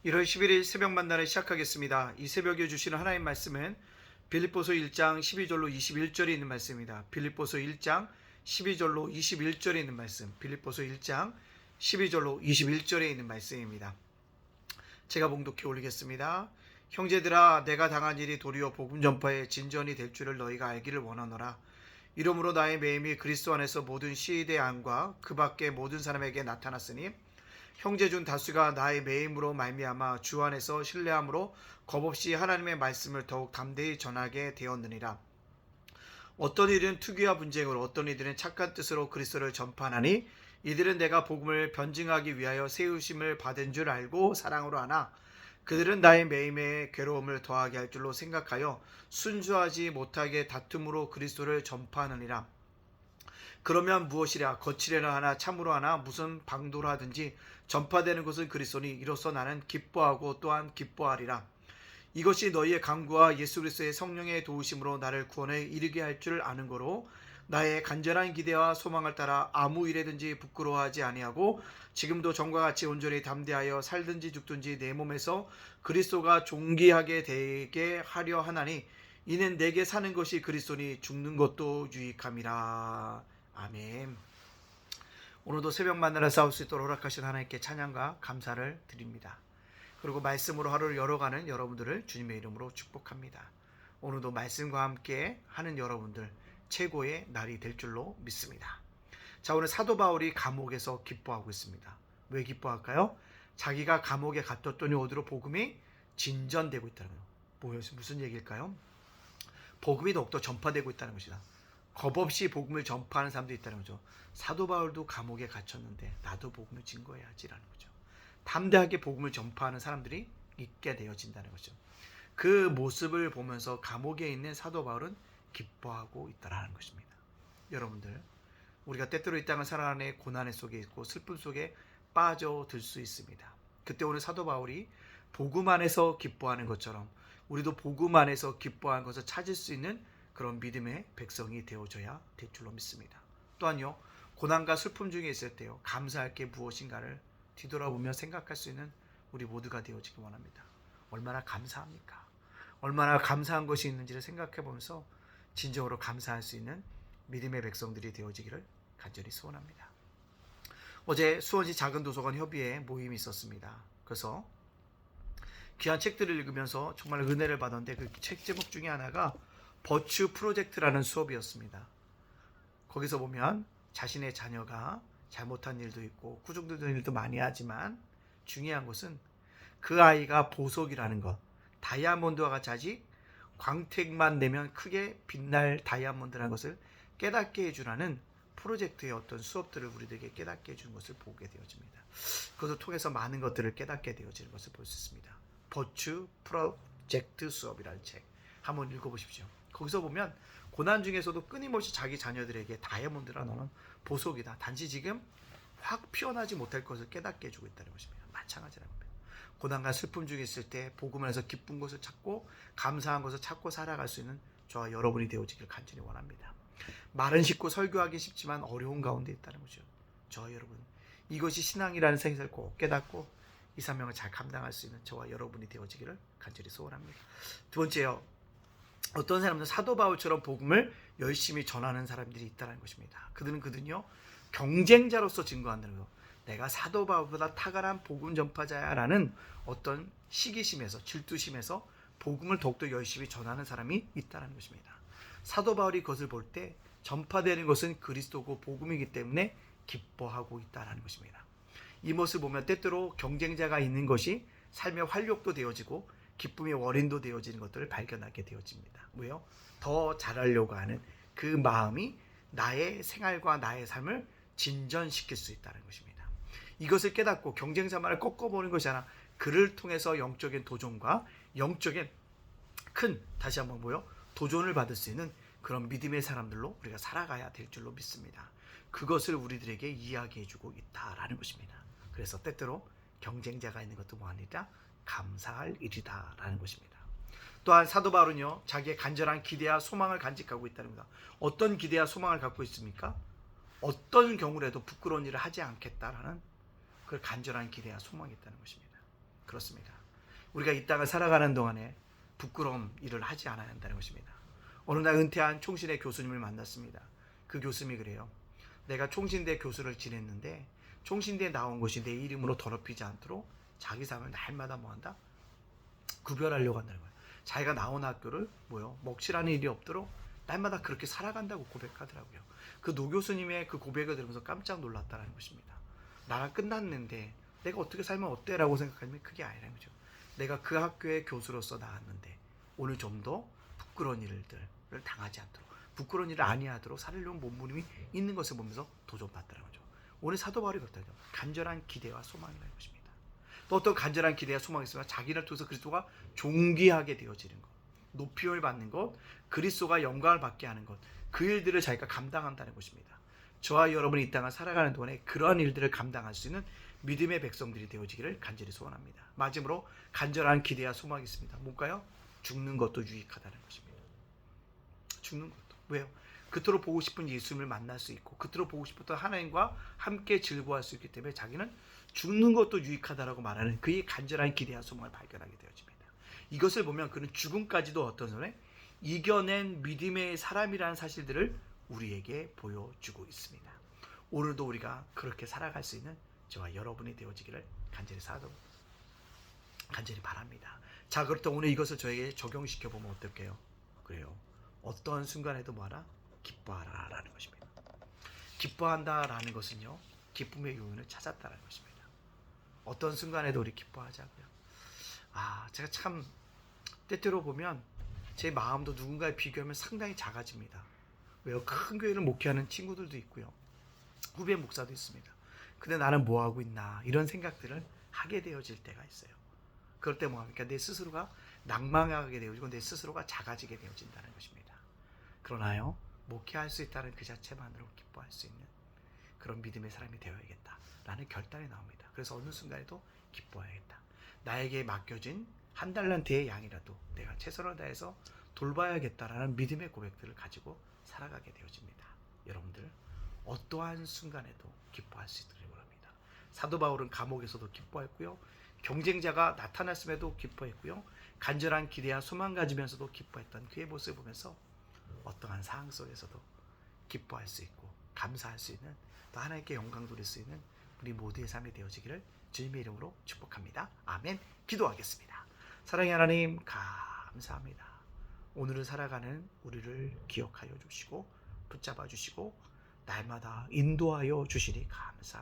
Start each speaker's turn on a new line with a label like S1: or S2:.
S1: 1월 11일 새벽 만나를 시작하겠습니다. 이 새벽에 주시는 하나님 말씀은 빌립보서 1장 12절로 21절에 있는 말씀입니다. 빌립보서 1장 12절로 21절에 있는 말씀. 빌립보서 1장 12절로 21절에 있는 말씀입니다. 제가 봉독해 올리겠습니다. 형제들아, 내가 당한 일이 도리어 복음 전파의 진전이 될 줄을 너희가 알기를 원하노라. 이러므로 나의 매임이 그리스도 안에서 모든 시대의 안과 그 밖의 모든 사람에게 나타났으니 형제 중 다수가 나의 매임으로 말미암아 주 안에서 신뢰함으로 겁없이 하나님의 말씀을 더욱 담대히 전하게 되었느니라. 어떤 이들은 투기와 분쟁으로, 어떤 이들은 착한 뜻으로 그리스도를 전파하나니 이들은 내가 복음을 변증하기 위하여 세우심을 받은 줄 알고 사랑으로 하나 그들은 나의 매임에 괴로움을 더하게 할 줄로 생각하여 순수하지 못하게 다툼으로 그리스도를 전파하느니라. 그러면 무엇이랴? 거칠애나 하나 참으로 하나 무슨 방도로 하든지 전파되는 것은 그리스도니 이로써 나는 기뻐하고 또한 기뻐하리라. 이것이 너희의 강구와 예수 그리스도의 성령의 도우심으로 나를 구원에 이르게 할 줄 아는 거로 나의 간절한 기대와 소망을 따라 아무 일에든지 부끄러워하지 아니하고 지금도 전과 같이 온전히 담대하여 살든지 죽든지 내 몸에서 그리스도가 존귀하게 되게 하려 하나니 이는 내게 사는 것이 그리스도니 죽는 것도 유익함이라. 아멘. 오늘도 새벽 만나러 싸울 수 있도록 허락하신 하나님께 찬양과 감사를 드립니다. 그리고 말씀으로 하루를 열어가는 여러분들을 주님의 이름으로 축복합니다. 오늘도 말씀과 함께 하는 여러분들 최고의 날이 될 줄로 믿습니다. 자, 오늘 사도 바울이 감옥에서 기뻐하고 있습니다. 왜 기뻐할까요? 자기가 감옥에 갇혔더니 어디로 복음이 진전되고 있다는 거예요. 무슨 얘기일까요? 복음이 더욱더 전파되고 있다는 것이다. 겁없이 복음을 전파하는 사람도 있다는 거죠. 사도 바울도 감옥에 갇혔는데 나도 복음을 증거해야지라는 거죠. 담대하게 복음을 전파하는 사람들이 있게 되어진다는 거죠. 그 모습을 보면서 감옥에 있는 사도 바울은 기뻐하고 있다는 것입니다. 여러분들, 우리가 때때로 이 땅을 살아가는 고난 속에 있고 슬픔 속에 빠져들 수 있습니다. 그때 오늘 사도 바울이 복음 안에서 기뻐하는 것처럼 우리도 복음 안에서 기뻐하는 것을 찾을 수 있는 그런 믿음의 백성이 되어줘야 될 줄로 믿습니다. 또한요, 고난과 슬픔 중에 있을 때요, 감사할 게 무엇인가를 뒤돌아보며 생각할 수 있는 우리 모두가 되어지기 원합니다. 얼마나 감사합니까? 얼마나 감사한 것이 있는지를 생각해 보면서 진정으로 감사할 수 있는 믿음의 백성들이 되어지기를 간절히 소원합니다. 어제 수원시 작은 도서관 협의회 모임이 있었습니다. 그래서 귀한 책들을 읽으면서 정말 은혜를 받았는데 그 책 제목 중에 하나가 버추 프로젝트라는 수업이었습니다. 거기서 보면 자신의 자녀가 잘못한 일도 있고 꾸중되는 일도 많이 하지만 중요한 것은 그 아이가 보석이라는 것, 다이아몬드와 같이 광택만 내면 크게 빛날 다이아몬드라는 것을 깨닫게 해주라는 프로젝트의 어떤 수업들을 우리들에게 깨닫게 해주는 것을 보게 되어집니다. 그것을 통해서 많은 것들을 깨닫게 되어지는 것을 볼 수 있습니다. 버추 프로젝트 수업이라는 책 한번 읽어보십시오. 거기서 보면 고난 중에서도 끊임없이 자기 자녀들에게 다이아몬드라 너는 보석이다. 단지 지금 확 피어나지 못할 것을 깨닫게 해주고 있다는 것입니다. 마찬가지라는 겁니다. 고난과 슬픔 중에 있을 때 복음을 해서 기쁜 것을 찾고 감사한 것을 찾고 살아갈 수 있는 저와 여러분이 되어지길 간절히 원합니다. 말은 쉽고 설교하기 쉽지만 어려운 가운데 있다는 거죠. 저와 여러분, 이것이 신앙이라는 생사를 꼭 깨닫고 이 사명을 잘 감당할 수 있는 저와 여러분이 되어지기를 간절히 소원합니다. 두 번째요, 어떤 사람들은 사도 바울처럼 복음을 열심히 전하는 사람들이 있다는 것입니다. 그들은요, 경쟁자로서 증거한다는 거. 내가 사도 바울보다 탁월한 복음 전파자야라는 어떤 시기심에서, 질투심에서 복음을 더욱더 열심히 전하는 사람이 있다는 것입니다. 사도 바울이 그것을 볼 때 전파되는 것은 그리스도고 복음이기 때문에 기뻐하고 있다는 것입니다. 이 모습을 보면 때때로 경쟁자가 있는 것이 삶의 활력도 되어지고 기쁨의 원인도 되어지는 것들을 발견하게 되어집니다. 왜요? 더 잘하려고 하는 그 마음이 나의 생활과 나의 삶을 진전시킬 수 있다는 것입니다. 이것을 깨닫고 경쟁자만을 꺾어보는 것이 아니라 그를 통해서 영적인 도전과 영적인 큰 다시 한번 도전을 받을 수 있는 그런 믿음의 사람들로 우리가 살아가야 될 줄로 믿습니다. 그것을 우리들에게 이야기해주고 있다라는 것입니다. 그래서 때때로 경쟁자가 있는 것도 뭐아니라 감사할 일이다라는 것입니다. 또한 사도 바울은요, 자기의 간절한 기대와 소망을 간직하고 있다는 겁니다. 어떤 기대와 소망을 갖고 있습니까? 어떤 경우라도 부끄러운 일을 하지 않겠다라는 그 간절한 기대와 소망이 있다는 것입니다. 그렇습니다. 우리가 이 땅을 살아가는 동안에 부끄러움 일을 하지 않아야 한다는 것입니다. 어느 날 은퇴한 총신대 교수님을 만났습니다. 그 교수님이 그래요. 내가 총신대 교수를 지냈는데 총신대에 나온 것이 내 이름으로 더럽히지 않도록 자기 삶을 날마다 뭐한다? 구별하려고 한다는 거예요. 자기가 나온 학교를 먹칠하는 일이 없도록 날마다 그렇게 살아간다고 고백하더라고요. 그 노 교수님의 그 고백을 들으면서 깜짝 놀랐다는 것입니다. 나가 끝났는데 내가 어떻게 살면 어때? 라고 생각하면 그게 아니라는 거죠. 내가 그 학교의 교수로서 나왔는데 오늘 좀 더 부끄러운 일들을 당하지 않도록, 부끄러운 일을 아니하도록 살려는 몸부림이 있는 것을 보면서 도전받더라는 거죠. 오늘 사도 바울이 그렇다죠. 간절한 기대와 소망이라는 것입니다. 또 어떤 간절한 기대와 소망이 있으면 자기를 통해서 그리스도가 존귀하게 되어지는 것, 높임을 받는 것, 그리스도가 영광을 받게 하는 것, 그 일들을 자기가 감당한다는 것입니다. 저와 여러분이 이 땅을 살아가는 동안에 그러한 일들을 감당할 수 있는 믿음의 백성들이 되어지기를 간절히 소원합니다. 마지막으로 간절한 기대와 소망이 있습니다. 뭘까요? 죽는 것도 유익하다는 것입니다. 죽는 것도. 왜요? 그토록 보고 싶은 예수님을 만날 수 있고 그토록 보고 싶었던 하나님과 함께 즐거워할 수 있기 때문에 자기는 죽는 것도 유익하다라고 말하는 그의 간절한 기대와 소망을 발견하게 되어집니다. 이것을 보면 그는 죽음까지도 어떤 손에 이겨낸 믿음의 사람이라는 사실들을 우리에게 보여주고 있습니다. 오늘도 우리가 그렇게 살아갈 수 있는 저와 여러분이 되어지기를 간절히 바랍니다. 자, 그렇다면 오늘 이것을 저에게 적용시켜 보면 어떨게요? 그래요. 어떤 순간에도 뭐하라? 기뻐하라라는 것입니다. 기뻐한다라는 것은요, 기쁨의 요인을 찾았다라는 것입니다. 어떤 순간에도 우리 기뻐하자고요. 제가 참 때때로 보면 제 마음도 누군가에 비교하면 상당히 작아집니다. 왜요? 큰 교회를 목회하는 친구들도 있고요. 후배 목사도 있습니다. 근데 나는 뭐하고 있나 이런 생각들을 하게 되어질 때가 있어요. 그럴 때 뭐합니까? 내 스스로가 낭망하게 되어지고 내 스스로가 작아지게 되어진다는 것입니다. 그러나요, 목회할 수 있다는 그 자체만으로 기뻐할 수 있는 그런 믿음의 사람이 되어야겠다라는 결단이 나옵니다. 그래서 어느 순간에도 기뻐해야겠다. 나에게 맡겨진 한 달란트의 양이라도 내가 최선을 다해서 돌봐야겠다라는 믿음의 고백들을 가지고 살아가게 되어집니다. 여러분들 어떠한 순간에도 기뻐할 수 있기를 바랍니다. 사도 바울은 감옥에서도 기뻐했고요. 경쟁자가 나타났음에도 기뻐했고요. 간절한 기대와 소망 가지면서도 기뻐했던 그의 모습을 보면서 어떠한 상황 속에서도 기뻐할 수 있고 감사할 수 있는 또 하나님께 영광 돌릴 수 있는 우리 모두의 삶이 되어지기를 주님의 이름으로 축복합니다. 아멘. 기도하겠습니다. 사랑의 하나님 감사합니다. 오늘을 살아가는 우리를 기억하여 주시고 붙잡아 주시고 날마다 인도하여 주시니 감사합니다.